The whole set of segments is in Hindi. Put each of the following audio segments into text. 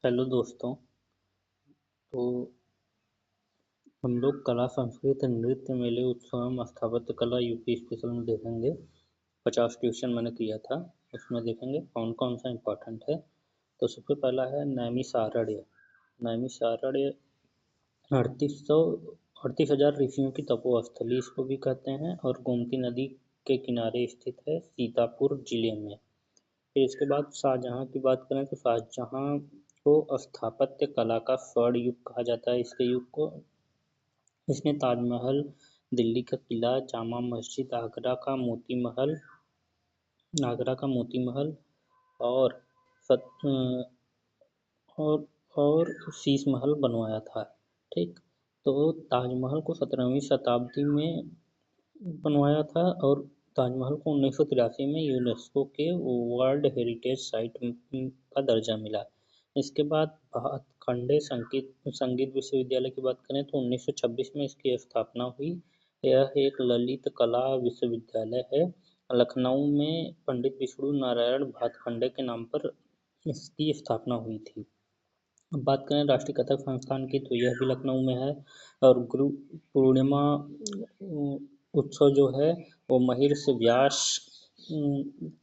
हेलो दोस्तों। तो हम लोग कला संस्कृत नृत्य मेले उत्सव एवं स्थापत्य कला यूपी स्पेशल में देखेंगे। 50 क्वेश्चन मैंने किया था, उसमें देखेंगे कौन कौन सा इम्पोर्टेंट है। तो सबसे पहला है नैमिषारण्य। नैमिषारण्य 38,000 ऋषियों की तपोस्थली इसको भी कहते हैं और गोमती नदी के किनारे स्थित है, सीतापुर जिले में। फिर इसके बाद शाहजहाँ की बात करें तो शाहजहाँ को स्थापत्य कला का स्वर्ण युग कहा जाता है। इसके युग को इसने ताजमहल, दिल्ली का किला, जामा मस्जिद, आगरा का मोती महल और सत, और और शीश महल बनवाया था। ठीक। तो ताजमहल को 17वीं शताब्दी में बनवाया था और ताजमहल को 1983 में यूनेस्को के वर्ल्ड हेरिटेज साइट का दर्जा मिला। इसके बाद भातखंडे संगीत संगीत विश्वविद्यालय की बात करें तो 1926 में इसकी स्थापना हुई। यह एक ललित कला विश्वविद्यालय है। लखनऊ में पंडित विष्णु नारायण भातखंडे के नाम पर इसकी स्थापना हुई थी। अब बात करें राष्ट्रीय कथक संस्थान की तो यह भी लखनऊ में है। और गुरु पूर्णिमा उत्सव जो है वो महिर्ष व्यास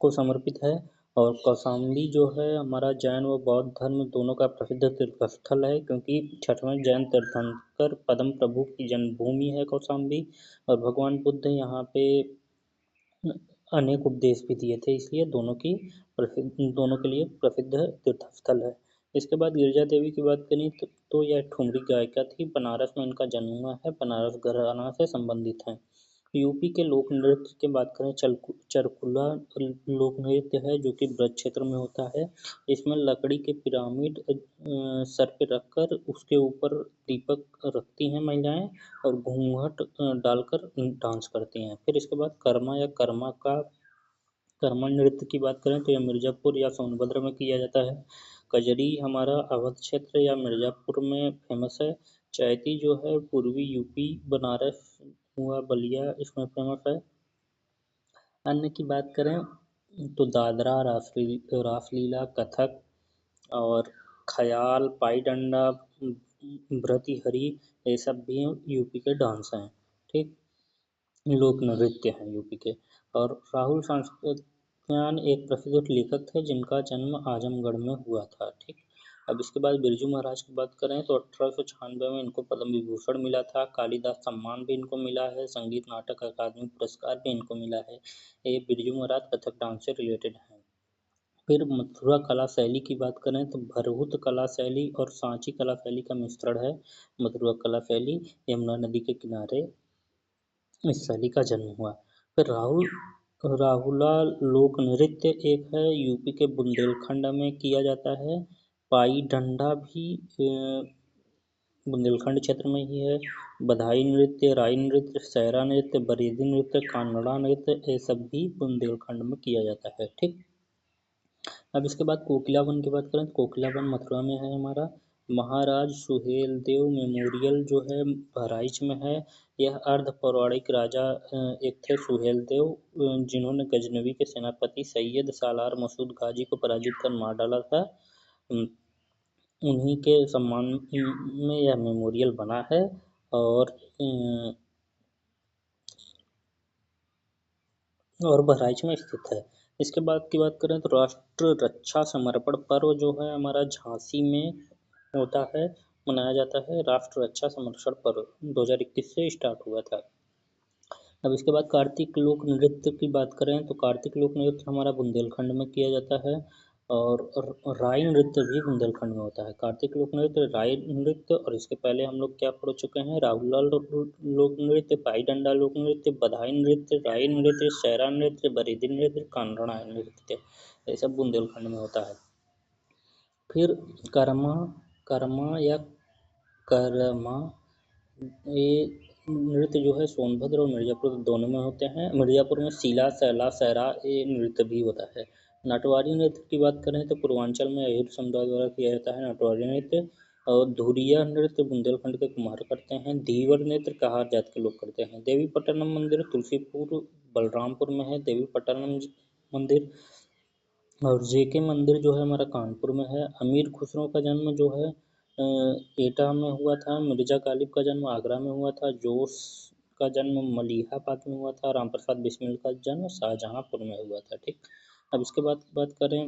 को समर्पित है। और कौशाम्बी जो है हमारा जैन व बौद्ध धर्म दोनों का प्रसिद्ध तीर्थस्थल है, क्योंकि छठवें जैन तीर्थंकर पद्म प्रभु की जन्मभूमि है कौशाम्बी। और भगवान बुद्ध यहाँ पे अनेक उपदेश भी दिए थे, इसलिए दोनों के लिए प्रसिद्ध तीर्थस्थल है। इसके बाद गिरिजा देवी की बात करें तो यह ठुमरी गायिका थी। बनारस में इनका जन्म हुआ है, बनारस घराना से संबंधित हैं। यूपी के लोक नृत्य की बात करें चरकुला लोक नृत्य है, जो कि ब्रज क्षेत्र में होता है। इसमें लकड़ी के पिरामिड सर पे रखकर उसके ऊपर दीपक रखती हैं महिलाएं और घूंघट डालकर डांस करती हैं। फिर इसके बाद कर्मा नृत्य की बात करें तो यह मिर्ज़ापुर या सोनभद्र में किया जाता है। कजरी हमारा अवध क्षेत्र या मिर्ज़ापुर में फेमस है। चैती जो है पूर्वी यूपी, बनारस हुआ बलिया, इसमें फेमस है। अन्य की बात करें तो दादरा, रासलीला, कथक और ख्याल, पाई डंडा, भृतृहरि, ये सब भी यूपी के डांस हैं। ठीक। लोक नृत्य हैं यूपी के। और राहुल सांस्कृत्यायन एक प्रसिद्ध लेखक थे जिनका जन्म आजमगढ़ में हुआ था। ठीक। अब इसके बाद बिरजू महाराज की बात करें तो 1896 में इनको पद्म विभूषण मिला था। कालिदास सम्मान भी इनको मिला है। संगीत नाटक अकादमी पुरस्कार भी इनको मिला है। ये बिरजू महाराज कथक डांस से रिलेटेड हैं। फिर मथुरा कला शैली की बात करें तो भरहुत कला शैली और सांची कला शैली का मिश्रण है मथुरा कला शैली। यमुना नदी के किनारे इस शैली का जन्म हुआ। फिर राहुला लोक नृत्य एक है, यूपी के बुंदेलखंड में किया जाता है। पाई डंडा भी बुंदेलखंड क्षेत्र में ही है। बधाई नृत्य, राई नृत्य, सैरा नृत्य, बरेदी नृत्य, कांगड़ा नृत्य, ये सब भी बुंदेलखंड में किया जाता है। ठीक। अब इसके बाद कोकिला वन की बात करें तो कोकिला वन मथुरा में है हमारा। महाराज सुहेलदेव मेमोरियल जो है बहराइच में है। यह अर्ध पौराणिक राजा एक थे सुहेलदेव, जिन्होंने गजनवी के सेनापति सैयद सालार मसूद गाजी को पराजित कर मार डाला था। उन्हीं के सम्मान में यह मेमोरियल बना है। और बहराइच में स्थित है। इसके बाद की बात करें तो राष्ट्र रक्षा समर्पण पर्व जो है हमारा झांसी में होता है, मनाया जाता है। राष्ट्र रक्षा समर्पण पर्व 2021 से स्टार्ट हुआ था। अब इसके बाद कार्तिक लोक नृत्य की बात करें तो कार्तिक लोक नृत्य हमारा बुंदेलखंड में किया जाता है। और राई नृत्य भी बुंदेलखंड में होता है। कार्तिक लोक नृत्य, राई नृत्य, और इसके पहले हम लोग क्या पढ़ चुके हैं, राहुला लोक नृत्य, पाई डंडा लोक नृत्य, बधाई नृत्य, राई नृत्य, सैरा नृत्य, बरेदी नृत्य, कांगड़ा नृत्य, ये सब बुंदेलखंड में होता है। फिर कर्मा कर्मा या कर्मा ये नृत्य जो है सोनभद्र और मिर्ज़ापुर दोनों में होते हैं। मिर्ज़ापुर में सीला, सैला, सैरा ये नृत्य भी होता है। नटवारी नृत्य की बात करें तो पूर्वांचल में अहिर समुदाय द्वारा किया जाता है नटवारी नृत्य। और धुरिया नृत्य बुंदेलखंड के कुम्हार करते हैं। धीवर नृत्य कहार जात के लोग करते हैं। देवीपट्टनम मंदिर तुलसीपुर बलरामपुर में है। देवीपट्टनम मंदिर और जेके मंदिर जो है हमारा कानपुर में है। अमीर खुसरो का जन्म जो है एटा में हुआ था। मिर्जा गालिब का जन्म आगरा में हुआ था। जोस का जन्म मलिहाबाद में हुआ था। राम प्रसाद बिस्मिल का जन्म शाहजहाँपुर में हुआ था। ठीक। अब इसके बाद बात करें,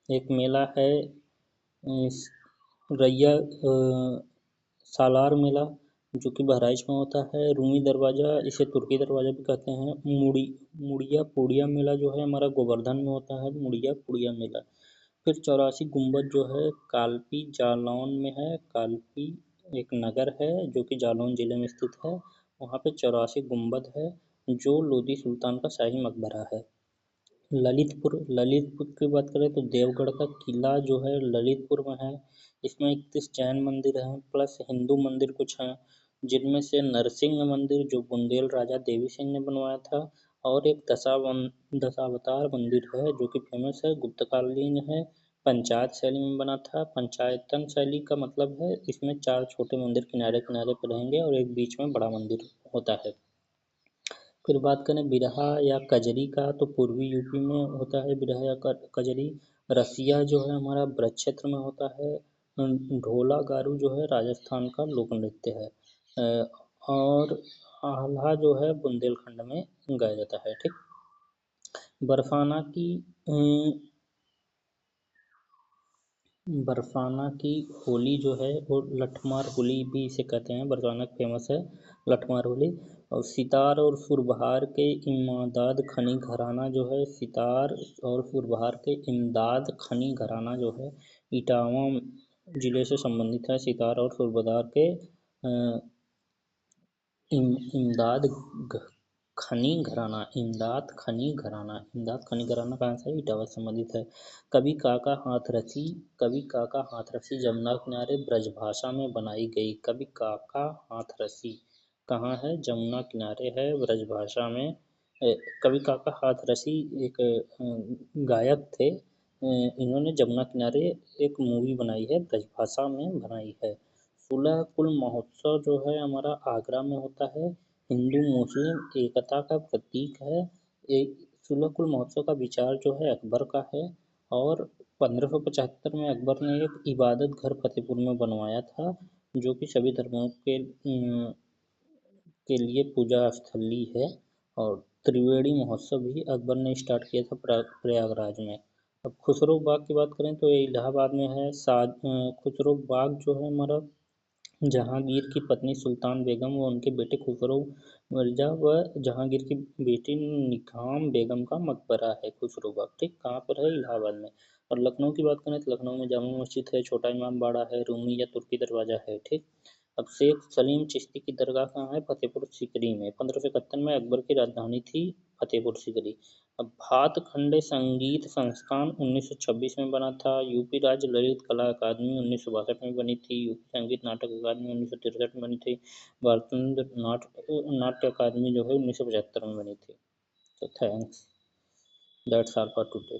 एक मेला है रैया सालार मेला, जो कि बहराइच में होता है। रूमी दरवाज़ा, इसे तुर्की दरवाज़ा भी कहते हैं। मुड़िया पुड़िया मेला जो है हमारा गोवर्धन में होता है, मुड़िया पुड़िया मेला। फिर 84 गुम्बद जो है कालपी जालौन में है। कालपी एक नगर है जो कि जालौन ज़िले में स्थित है। वहाँ पे 84 गुम्बद है, जो लोदी सुल्तान का शाही मकबरा है। ललितपुर की बात करें तो देवगढ़ का किला जो है ललितपुर में है। इसमें 31 जैन मंदिर हैं प्लस हिंदू मंदिर कुछ हैं, जिनमें से नरसिंह मंदिर जो बुंदेल राजा देवी सिंह ने बनवाया था, और एक दशावतार मंदिर है जो कि फेमस है, गुप्तकालीन है, पंचायत शैली में बना था। पंचायतन शैली का मतलब है इसमें 4 छोटे मंदिर किनारे किनारे पर रहेंगे और एक बीच में बड़ा मंदिर होता है। फिर बात करें बिरहा या कजरी का, तो पूर्वी यूपी में होता है बिरहा या कजरी। रसिया जो है हमारा ब्रज क्षेत्र में होता है। ढोला गारू जो है राजस्थान का लोक नृत्य है। और आल्हा जो है बुंदेलखंड में गाया जाता है। ठीक। बरसाना की बरसाना की होली जो है वो लठमार होली भी इसे कहते हैं। बरसाना फेमस है लठमार होली। और सितार और सुरबहार के इमदाद खनी घराना जो है, सितार और सुरबहार के इमदाद खनी घराना जो है इटावा जिले से संबंधित है। सितार और सुरबहार के इमदाद इमदाद खनी घराना कहाँ से है? इटावा से संबंधित है। कभी काका हाथरसी जमुना किनारे ब्रजभाषा में बनाई गई। कभी काका हाथरसी कहाँ है? जमुना किनारे है ब्रजभाषा में। कवि काका हाथरसी एक गायक थे। इन्होंने जमुना किनारे एक मूवी बनाई है, ब्रजभाषा में बनाई है। सुलह कुल महोत्सव जो है हमारा आगरा में होता है। हिंदू मुस्लिम एकता का प्रतीक है। एक सुलह कुल महोत्सव का विचार जो है अकबर का है, और 1575 में अकबर ने एक इबादत घर फतेहपुर में बनवाया था, जो कि सभी धर्मों के लिए पूजा स्थली है। और त्रिवेणी महोत्सव भी अकबर ने स्टार्ट किया था प्रयागराज में। अब खुसरो बाग की बात करें तो ये इलाहाबाद में है। खुसरो बाग जो है हमारा जहांगीर की पत्नी सुल्तान बेगम व उनके बेटे खुसरो मिर्जा व जहांगीर की बेटी निगाम बेगम का मकबरा है खुसरो बाग। ठीक। कहाँ पर है? इलाहाबाद में। और लखनऊ की बात करें तो लखनऊ में जामा मस्जिद है, छोटा इमाम बाड़ा है, रूमी या तुर्की दरवाज़ा है। ठीक। अब शेख सलीम चिश्ती की दरगाह कहाँ है? फतेहपुर सीकरी में। 1571 में अकबर की राजधानी थी फतेहपुर सीकरी। अब भातखंडे संगीत संस्थान 1926 में बना था। यूपी राज्य ललित कला अकादमी 1962 में बनी थी। यूपी संगीत नाटक अकादमी 1963 में बनी थी। भारतेंद्र नाट्य अकादमी जो है 1975 में बनी थी। तो thanks, that's all for today.